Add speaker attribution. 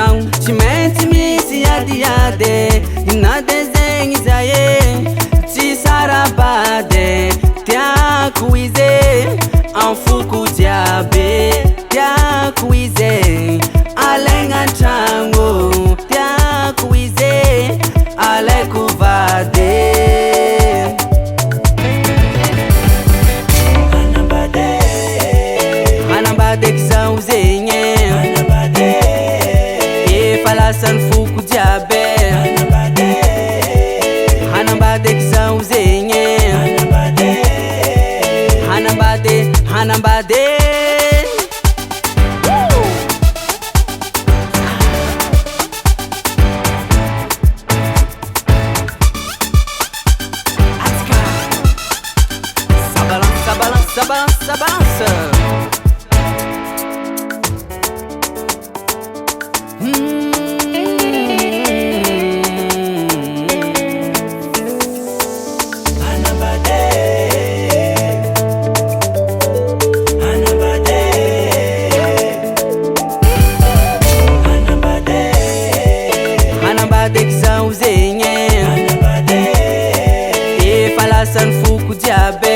Speaker 1: antragno tsy maintsy misy adiady na design zaye tsy sarabady tiako izy anfoko jiaby tiako izy alaigna antragno tiako izy alaiko vady Hanambady k'izao zegny efa lasany foko jiaby Hanambady k'izao zegny Hanambady Ça balance, ça balance. Hanambady k'izao zegny efa lasany foko jiaby